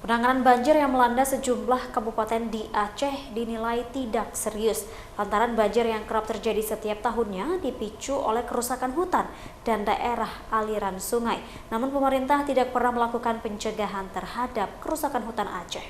Penanganan banjir yang melanda sejumlah kabupaten di Aceh dinilai tidak serius lantaran banjir yang kerap terjadi setiap tahunnya dipicu oleh kerusakan hutan dan daerah aliran sungai. Namun pemerintah tidak pernah melakukan pencegahan terhadap kerusakan hutan Aceh.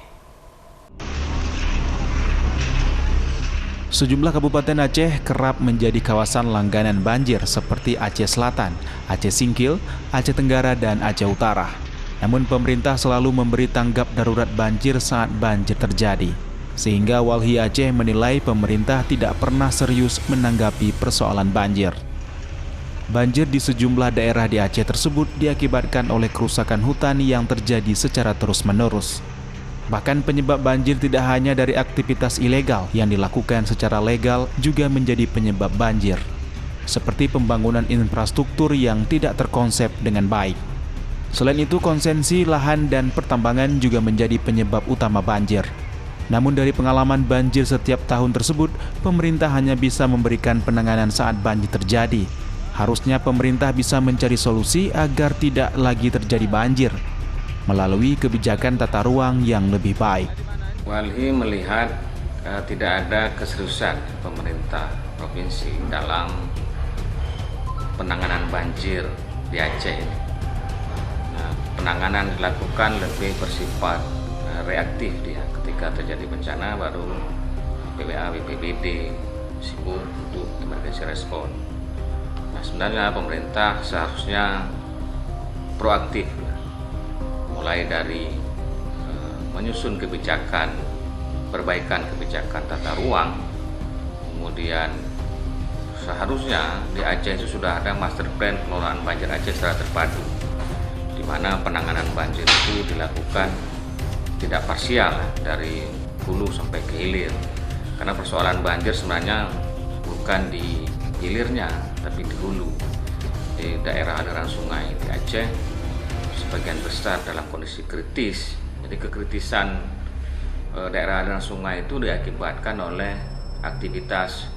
Sejumlah kabupaten Aceh kerap menjadi kawasan langganan banjir seperti Aceh Selatan, Aceh Singkil, Aceh Tenggara, dan Aceh Utara. Namun pemerintah selalu memberi tanggap darurat banjir saat banjir terjadi. Sehingga Walhi Aceh menilai pemerintah tidak pernah serius menanggapi persoalan banjir. Banjir di sejumlah daerah di Aceh tersebut diakibatkan oleh kerusakan hutan yang terjadi secara terus-menerus. Bahkan penyebab banjir tidak hanya dari aktivitas ilegal yang dilakukan secara legal juga menjadi penyebab banjir. Seperti pembangunan infrastruktur yang tidak terkonsep dengan baik. Selain itu, konsesi lahan dan pertambangan juga menjadi penyebab utama banjir. Namun dari pengalaman banjir setiap tahun tersebut, pemerintah hanya bisa memberikan penanganan saat banjir terjadi. Harusnya pemerintah bisa mencari solusi agar tidak lagi terjadi banjir melalui kebijakan tata ruang yang lebih baik. Walhi melihat tidak ada keseriusan pemerintah provinsi dalam penanganan banjir di Aceh ini. Penanganan dilakukan lebih bersifat reaktif dia. Ketika terjadi bencana baru PWA, BPBD sibuk untuk emergency respon. Nah, sebenarnya pemerintah seharusnya proaktif ya. Mulai dari menyusun kebijakan, perbaikan kebijakan tata ruang, kemudian seharusnya di Aceh itu sudah ada master plan pengelolaan banjir Aceh secara terpadu, di mana penanganan banjir itu dilakukan tidak parsial dari hulu sampai ke hilir. Karena persoalan banjir sebenarnya bukan di hilirnya, tapi di hulu. Di daerah aliran sungai di Aceh, sebagian besar dalam kondisi kritis. Jadi kekritisan daerah aliran sungai itu diakibatkan oleh aktivitas.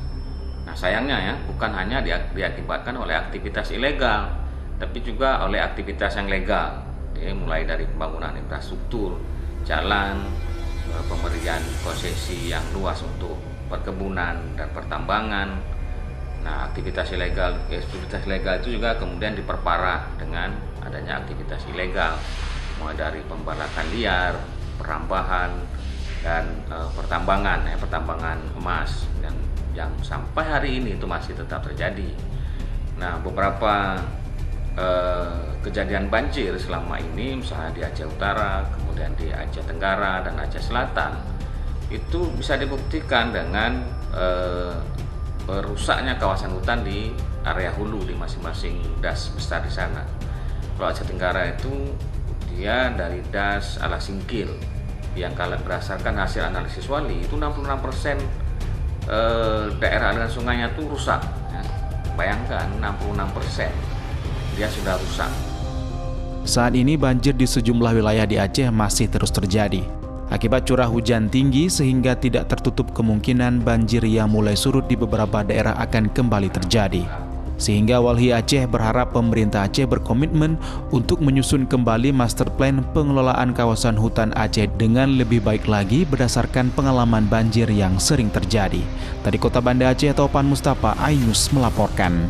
Nah sayangnya ya, bukan hanya diakibatkan oleh aktivitas ilegal, tapi juga oleh aktivitas yang legal, mulai dari pembangunan infrastruktur, jalan, pemberian konsesi yang luas untuk perkebunan dan pertambangan. Nah, aktivitas ilegal itu juga kemudian diperparah dengan adanya aktivitas ilegal, mulai dari pembalakan liar, perambahan, dan pertambangan emas, yang sampai hari ini itu masih tetap terjadi. Nah, beberapa kejadian banjir selama ini misalnya di Aceh Utara, kemudian di Aceh Tenggara dan Aceh Selatan itu bisa dibuktikan dengan rusaknya kawasan hutan di area hulu di masing-masing das besar di sana. Kalau Aceh Tenggara itu dia dari das ala Singkil yang kalau berdasarkan hasil analisis Wali itu 66% daerah aliran sungainya itu rusak ya. Bayangkan 66% dia sudah rusak. Saat ini banjir di sejumlah wilayah di Aceh masih terus terjadi. Akibat curah hujan tinggi sehingga tidak tertutup kemungkinan banjir yang mulai surut di beberapa daerah akan kembali terjadi. Sehingga Walhi Aceh berharap pemerintah Aceh berkomitmen untuk menyusun kembali master plan pengelolaan kawasan hutan Aceh dengan lebih baik lagi berdasarkan pengalaman banjir yang sering terjadi. Dari Kota Banda Aceh, Topan Mustafa, iNews melaporkan.